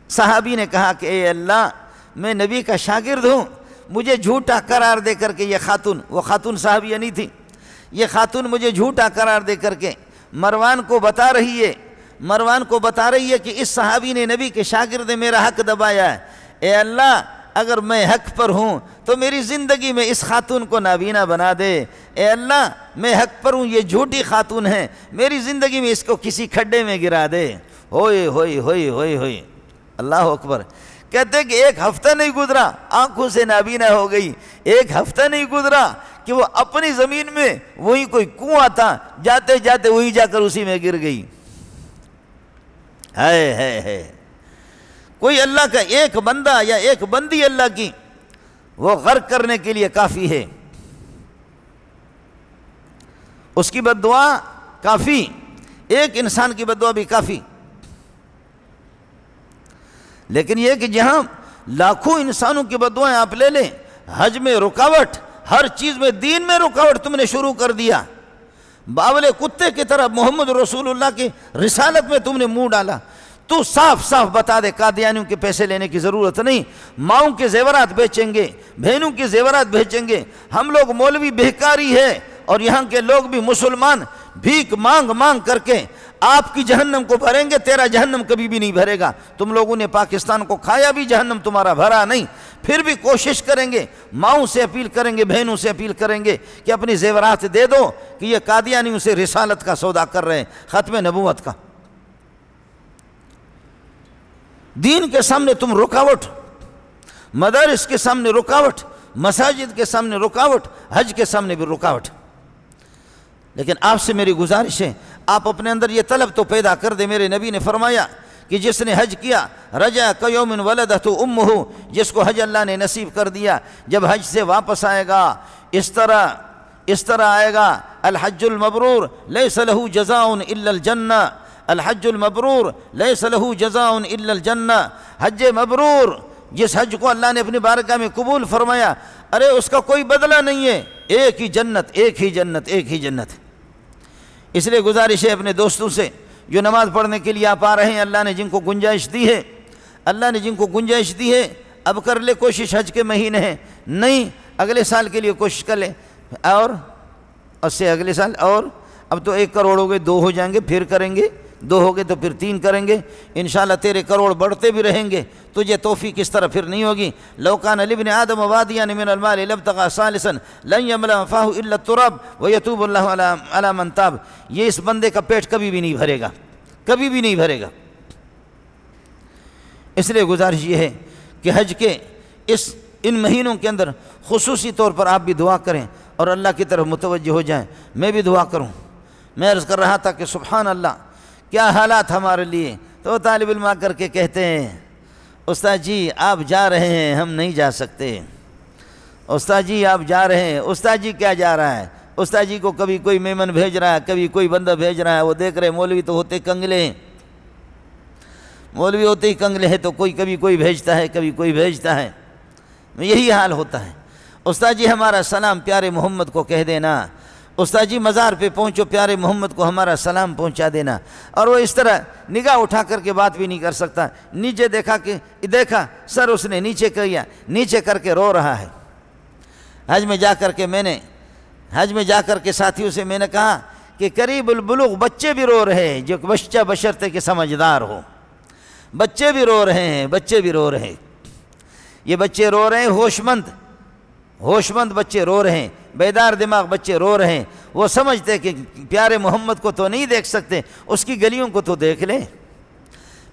S1: صحابی نے کہا کہ اے اللہ، میں نبی کا شاگرد ہوں، مجھے جھوٹا قرار دے کر کے یہ خاتون، وہ خاتون صحابیہ نہیں تھی، یہ خاتون مجھے جھوٹا قرار دے کر کے مروان کو بتا رہی ہے کہ اس صحابی نے نبی کے شاگرد نے میرا حق دبایا ہے۔ اے اللہ، اگر میں حق پر ہوں تو میری زندگی میں اس خاتون کو نابینا بنا دے۔ اے اللہ، میں حق پر ہوں، یہ جھوٹی خاتون ہے، میری زندگی میں اس کو کسی کھڈے میں گرا دے۔ ہوئے ہوئے ہوئے ہوئے ہوئے، اللہ اکبر۔ کہتے کہ ایک ہفتہ نہیں گزرا آنکھوں سے نابینا ہو گئی، ایک ہفتہ نہیں گزرا کہ وہ اپنی زمین میں وہی کوئی کنواں تھا، جاتے جاتے وہی جا کر اسی میں گر گئی۔ ہے کوئی اللہ کا ایک بندہ یا ایک بندی اللہ کی وہ غرق کرنے کے لیے کافی ہے۔ اس کی بد دعا کافی، ایک انسان کی بد دعا بھی کافی. لیکن یہ کہ جہاں لاکھوں انسانوں کی بد دعائیں آپ لے لیں، حج میں رکاوٹ، ہر چیز میں، دین میں رکاوٹ تم نے شروع کر دیا، باولے کتے کی طرح محمد رسول اللہ کی رسالت میں تم نے منہ ڈالا. تو صاف صاف بتا دے قادیانیوں کے پیسے لینے کی ضرورت نہیں، ماؤں کے زیورات بیچیں گے، بہنوں کے زیورات بیچیں گے. ہم لوگ مولوی بہکاری ہے اور یہاں کے لوگ بھی مسلمان بھیک مانگ مانگ کر کے آپ کی جہنم کو بھریں گے، تیرا جہنم کبھی بھی نہیں بھرے گا. تم لوگوں نے پاکستان کو کھایا بھی، جہنم تمہارا بھرا نہیں. پھر بھی کوشش کریں گے، ماؤں سے اپیل کریں گے، بہنوں سے اپیل کریں گے کہ اپنی زیورات دے دو کہ یہ قادیانیوں سے رسالت کا سودا کر رہے ہیں، ختم نبوت کا. دین کے سامنے تم رکاوٹ، مدارس کے سامنے رکاوٹ، مساجد کے سامنے رکاوٹ، حج کے سامنے بھی رکاوٹ. لیکن آپ سے میری گزارش ہے، آپ اپنے اندر یہ طلب تو پیدا کر دے. میرے نبی نے فرمایا کہ جس نے حج کیا، رجع کیوم ولدتہ امہ، جس کو حج اللہ نے نصیب کر دیا، جب حج سے واپس آئے گا اس طرح آئے گا. الحج المبرور لیس لہ جزاء الا الجنہ، الحج المبرور لیس لہ جزاء الا الجنہ. حج مبرور، جس حج کو اللہ نے اپنی بارگاہ میں قبول فرمایا، ارے اس کا کوئی بدلہ نہیں ہے، ایک ہی جنت، ایک ہی جنت، ایک ہی جنت. اس لیے گزارش ہے اپنے دوستوں سے جو نماز پڑھنے کے لیے آپ آ رہے ہیں، اللہ نے جن کو گنجائش دی ہے، اللہ نے جن کو گنجائش دی ہے، اب کر لے کوشش. حج کے مہینے ہیں، نہیں اگلے سال کے لیے کوشش کر لیں، اور اس سے اگلے سال، اور اب تو 1 کروڑ ہو گئے، 2 ہو جائیں گے، پھر کریں گے، 2 ہو گئے تو پھر 3 کریں گے. انشاءاللہ تیرے کروڑ بڑھتے بھی رہیں گے. تجھے توفیق اس طرح پھر نہیں ہوگی. لو کان لابن آدم وادیان من المال لابتغى ثالثا لن يملأ فاه الا التراب ويتوب الله على من تاب. یہ اس بندے کا پیٹ کبھی بھی نہیں بھرے گا، کبھی بھی نہیں بھرے گا. اس لیے گزارش یہ ہے کہ حج کے ان مہینوں کے اندر خصوصی طور پر آپ بھی دعا کریں اور اللہ کی طرف متوجہ ہو جائیں. میں بھی دعا کروں. میں عرض کر رہا تھا کہ سبحان اللہ کیا حالات ہمارے لیے. تو طالب علم آ کر کے کہتے ہیں استاد جی آپ جا رہے ہیں، ہم نہیں جا سکتے. استاد جی آپ جا رہے ہیں. استاد جی کیا جا رہا ہے؟ استاد جی کو کبھی کوئی میمن بھیج رہا ہے، کبھی کوئی بندہ بھیج رہا ہے. وہ دیکھ رہے مولوی تو ہوتے کنگلے ہیں، مولوی ہوتے ہی کنگلے ہیں، تو کبھی کوئی بھیجتا ہے، کبھی کوئی بھیجتا ہے. یہی حال ہوتا ہے. استاد جی ہمارا سلام پیارے محمد کو کہہ دینا. استاد جی مزار پہ پہنچو، پیارے محمد کو ہمارا سلام پہنچا دینا. اور وہ اس طرح نگاہ اٹھا کر کے بات بھی نہیں کر سکتا. نیچے دیکھا سر اس نے نیچے کیا، نیچے کر کے رو رہا ہے. حج میں جا کر کے ساتھیوں سے میں نے کہا کہ قریب البلوغ بچے بھی رو رہے ہیں، جو بچہ بشرطے کہ سمجھدار ہو. بچے بھی رو رہے ہیں، بچے بھی رو رہے ہیں. یہ بچے رو رہے ہیں، ہوش مند بچے رو رہے ہیں، بیدار دماغ بچے رو رہے ہیں. وہ سمجھتے کہ پیارے محمد کو تو نہیں دیکھ سکتے، اس کی گلیوں کو تو دیکھ لیں.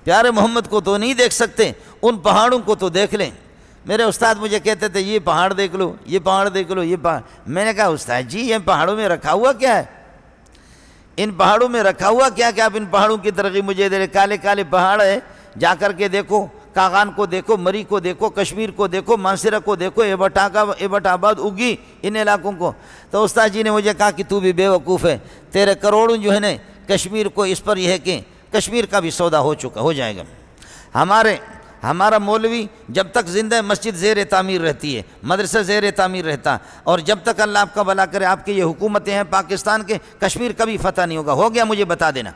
S1: پیارے محمد کو تو نہیں دیکھ سکتے، ان پہاڑوں کو تو دیکھ لیں. میرے استاد مجھے کہتے تھے یہ پہاڑ دیکھ لو، یہ پہاڑ دیکھ لو، یہ پہاڑ. میں نے کہا استاد جی یہ پہاڑوں میں رکھا ہوا کیا ہے؟ ان پہاڑوں میں رکھا ہوا کیا کہ آپ ان پہاڑوں کی ترغیب مجھے دے رہے؟ کالے کالے پہاڑ ہے، جا کر کے دیکھو. کاغان کو دیکھو، مری کو دیکھو، کشمیر کو دیکھو، مانسرہ کو دیکھو، ایبٹ آباد اگی ان علاقوں کو. تو استاد جی نے مجھے کہا کہ تو بھی بے وقوف ہے، تیرے کروڑوں جو ہے نا کشمیر کو اس پر یہ ہے کہ کشمیر کا بھی سودا ہو جائے گا. ہمارا مولوی جب تک زندہ مسجد زیر تعمیر رہتی ہے، مدرسہ زیر تعمیر رہتا، اور جب تک اللہ آپ کا بھلا کرے آپ کی یہ حکومتیں ہیں پاکستان کے، کشمیر کبھی فتح نہیں ہوگا. ہو گیا مجھے بتا دینا.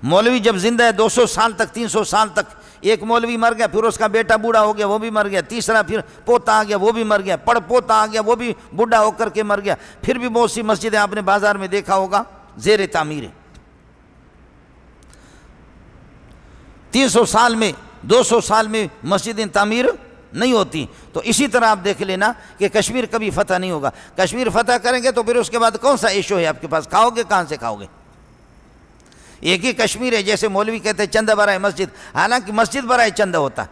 S1: مولوی جب زندہ ہے 200 سال تک، 300 سال تک. ایک مولوی مر گیا، پھر اس کا بیٹا بوڑھا ہو گیا، وہ بھی مر گیا. تیسرا پھر پوتا آ گیا، وہ بھی مر گیا. پڑ پوتا آ گیا، وہ بھی بوڑھا ہو کر کے مر گیا. پھر بھی بہت سی مسجدیں آپ نے بازار میں دیکھا ہوگا زیر تعمیر ہے. 300 سال میں 200 سال میں مسجدیں تعمیر نہیں ہوتی. تو اسی طرح آپ دیکھ لینا کہ کشمیر کبھی فتح نہیں ہوگا. کشمیر فتح کریں گے تو پھر اس کے بعد کون سا ایشو ہے آپ کے پاس؟ کھاؤ گے کہاں سے کھاؤ گے؟ ایک ہی کشمیر ہے. جیسے مولوی کہتے ہیں چندہ برائے مسجد، حالانکہ مسجد برائے چندہ ہوتا.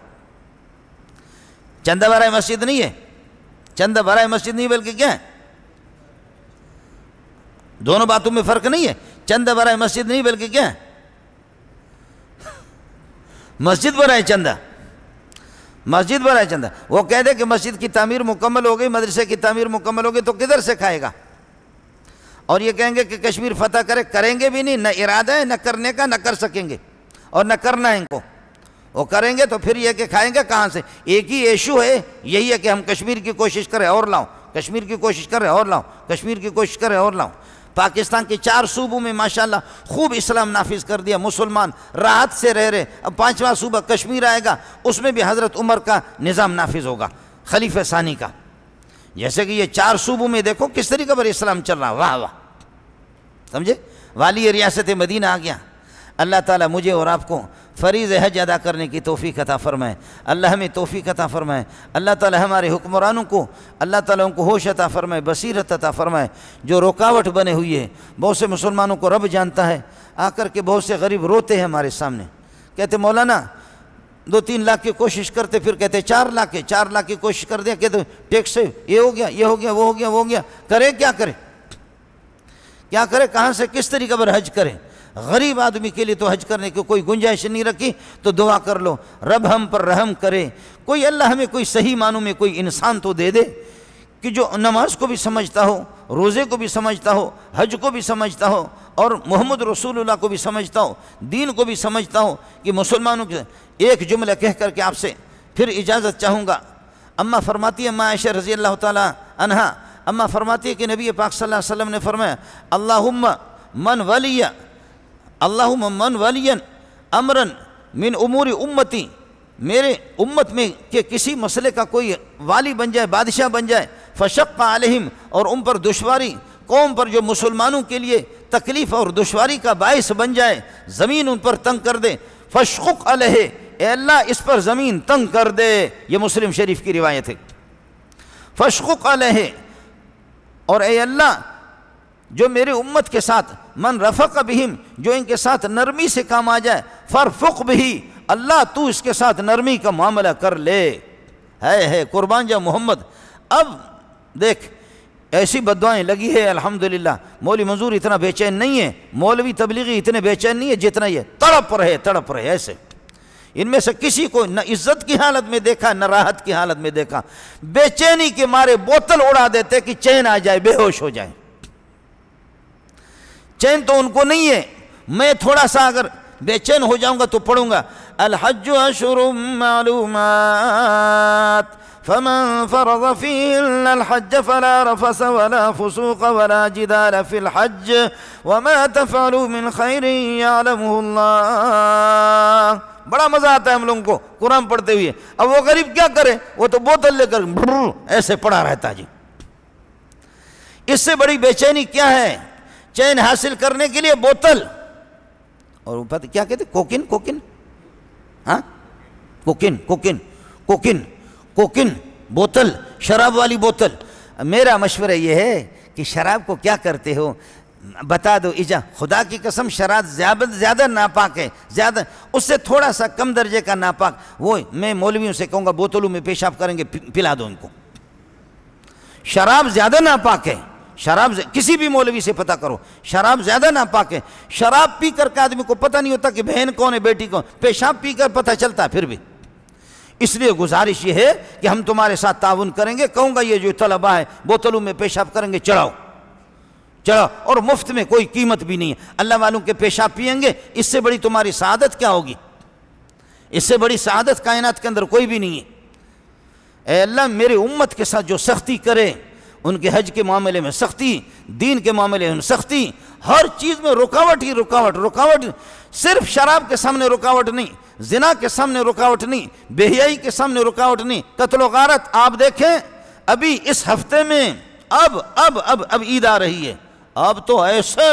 S1: چندہ برائے مسجد نہیں ہے، چندہ برائے مسجد نہیں بلکہ کیا ہے؟ دونوں باتوں میں فرق نہیں ہے. چندہ برائے مسجد نہیں بلکہ کیا ہے؟ مسجد برائے چندہ. مسجد برائے چندہ. وہ کہہ دے کہ مسجد کی تعمیر مکمل ہو گئی، مدرسے کی تعمیر مکمل ہو گئی، تو کدھر سے کھائے گا؟ اور یہ کہیں گے کہ کشمیر فتح کریں گے بھی نہیں، نہ ارادہ ہے نہ کرنے کا، نہ کر سکیں گے اور نہ کرنا ہے ان کو۔ وہ کریں گے تو پھر یہ کہ کھائیں گے کہاں سے؟ ایک ہی ایشو ہے، یہی ہے کہ ہم کشمیر کی کوشش کریں اور لاؤ، کشمیر کی کوشش کریں اور لاؤ، کشمیر کی کوشش کریں اور لاؤ۔ پاکستان کے 4 صوبوں میں ماشاءاللہ خوب اسلام نافذ کر دیا، مسلمان راحت سے رہ رہے۔ اب 5واں صوبہ کشمیر آئے گا، اس میں بھی حضرت عمر کا نظام نافذ ہوگا، خلیفہ ثانی کا۔ جیسے کہ یہ 4 صوبوں میں دیکھو کس طریقے پر اسلام چل رہا، واہ واہ، سمجھے؟ والی ریاست مدینہ آ گیا۔ اللہ تعالیٰ مجھے اور آپ کو فریض حج ادا کرنے کی توفیق عطا فرمائے، اللہ ہمیں توفیق عطا فرمائے، اللہ تعالیٰ ہمارے حکمرانوں کو اللہ تعالیٰ ان کو ہوش عطا فرمائے، بصیرت عطا فرمائے۔ جو رکاوٹ بنے ہوئی ہے، بہت سے مسلمانوں کو رب جانتا ہے، آ کر کے بہت سے غریب روتے ہیں ہمارے سامنے، کہتے مولانا 2-3 لاکھ کی کوشش کرتے، پھر کہتے 4 لاکھ کی کوشش کر دیا، کہتے ٹیکس یہ ہو گیا، یہ ہو گیا، وہ ہو گیا، وہ ہو گیا، کرے کیا کرے؟ کیا کرے؟ کہاں سے کس طریقے پر حج کرے؟ غریب آدمی کے لیے تو حج کرنے کی کوئی گنجائش نہیں رکھی، تو دعا کر لو رب ہم پر رحم کرے، کوئی اللہ ہمیں کوئی صحیح معنوں میں کوئی انسان تو دے دے کہ جو نماز کو بھی سمجھتا ہو، روزے کو بھی سمجھتا ہو، حج کو بھی سمجھتا ہو، اور محمد رسول اللہ کو بھی سمجھتا ہو، دین کو بھی سمجھتا ہو۔ کہ مسلمانوں کے ایک جملہ کہہ کر کے آپ سے پھر اجازت چاہوں گا۔ اماں فرماتی ہے، اماں عائشہ رضی اللہ تعالی عنہا، اماں فرماتی ہے کہ نبی پاک صلی اللہ علیہ وسلم نے فرمایا، اللہم من ولی امرن من امور امتی، میرے امت میں کہ کسی مسئلے کا کوئی والی بن جائے، بادشاہ بن جائے، فشق علیہم، اور ان پر دشواری، قوم پر جو مسلمانوں کے لیے تکلیف اور دشواری کا باعث بن جائے، زمین ان پر تنگ کر دے، فشقق علیہ، اے اللہ اس پر زمین تنگ کر دے۔ یہ مسلم شریف کی روایت ہے۔ فشقق علیہ، اور اے اللہ جو میرے امت کے ساتھ، من رفق بہم، جو ان کے ساتھ نرمی سے کام آ جائے، فرفق بہی، اللہ تو اس کے ساتھ نرمی کا معاملہ کر لے۔ ہے قربان جا محمد۔ اب دیکھ ایسی بددعائیں لگی ہے الحمدللہ، مولوی منظور اتنا بے چین نہیں ہے، مولوی تبلیغی اتنے بے چین نہیں ہے جتنا یہ تڑپ رہے ایسے۔ ان میں سے کسی کو نہ عزت کی حالت میں دیکھا، نہ راحت کی حالت میں دیکھا، بے چینی کے مارے بوتل اڑا دیتے کہ چین آ جائے، بے ہوش ہو جائے۔ چین تو ان کو نہیں ہے، میں تھوڑا سا اگر بے چین ہو جاؤں گا تو پڑھوں گا، الحج اشہر معلومات فمن فرض فيهن الحج فلا رفث ولا فسوق ولا جدال في الحج وما تفعلوا من خير يعلمه الله۔ بڑا مزہ آتا ہے ہم لوگوں کو قرآن پڑھتے ہوئے۔ اب وہ غریب کیا کرے؟ وہ تو بوتل لے کر ایسے پڑا رہتا جی۔ اس سے بڑی بے چینی کیا ہے؟ چین حاصل کرنے کے لیے بوتل، اور پتہ کیا کہتے؟ کوکن، ہاں کوکن بوتل، شراب والی بوتل۔ میرا مشورہ یہ ہے کہ شراب کو کیا کرتے ہو بتا دو، خدا کی قسم شراب زیادہ ناپاک ہے، زیادہ اس سے تھوڑا سا کم درجے کا ناپاک، وہ میں مولویوں سے کہوں گا بوتلوں میں پیشاب کریں گے، پلا دو ان کو۔ شراب زیادہ ناپاک ہے، شراب کسی بھی مولوی سے پتہ کرو، شراب زیادہ ناپاک ہے۔ شراب پی کر کے آدمی کو پتہ نہیں ہوتا کہ بہن کون ہے بیٹی کون، پیشاب پی کر پتہ چلتا ہے پھر بھی۔ اس لیے گزارش یہ ہے کہ ہم تمہارے ساتھ تعاون کریں گے، کہوں گا یہ جو طلبہ ہے بوتلوں میں پیشاب کریں گے، چڑھاؤ، اور مفت میں، کوئی قیمت بھی نہیں ہے۔ اللہ والوں کے پیشاب پیئیں گے، اس سے بڑی تمہاری سعادت کیا ہوگی؟ اس سے بڑی سعادت کائنات کے اندر کوئی بھی نہیں ہے۔ اے اللہ میرے امت کے ساتھ جو سختی کرے، ان کے حج کے معاملے میں سختی، دین کے معاملے میں سختی، ہر چیز میں رکاوٹ ہی رکاوٹ، صرف شراب کے سامنے رکاوٹ نہیں، زنا کے سامنے رکاوٹ نہیں، بے حیائی کے سامنے رکاوٹ نہیں، قتل و غارت۔ آپ دیکھیں ابھی اس ہفتے میں اب عید آ رہی ہے، اب تو ایسے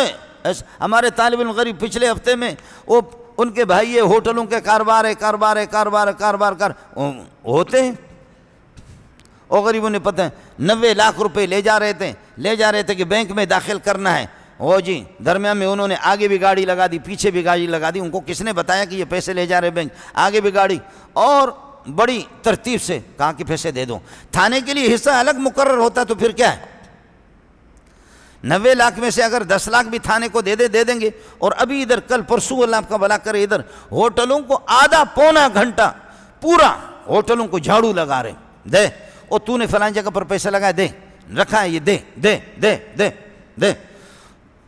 S1: ہمارے طالب علم غریب پچھلے ہفتے میں وہ ان کے بھائی ہوٹلوں کے کاروبار ہوتے ہیں، اور غریبوں نے پتہ ہے 90 لاکھ روپے لے جا رہے تھے کہ بینک میں داخل کرنا ہے۔ وہ جی درمیان میں انہوں نے آگے بھی گاڑی لگا دی، پیچھے بھی گاڑی لگا دی، ان کو کس نے بتایا کہ یہ پیسے لے جا رہے بینک، آگے بھی گاڑی، اور بڑی ترتیب سے کہا کہ پیسے دے دو۔ تھانے کے لیے حصہ الگ مقرر ہوتا تو پھر کیا ہے؟ 90 لاکھ میں سے اگر 10 لاکھ بھی تھانے کو دے دیں گے، اور ابھی ادھر کل پرسوں اللہ آپ کا بھلا کرے ادھر ہوٹلوں کو آدھا پونا گھنٹہ پورا ہوٹلوں کو جھاڑو لگا رہے، دے اور تو نے فلان جگہ پر پیسہ لگایا، دے، رکھا ہے یہ، دے۔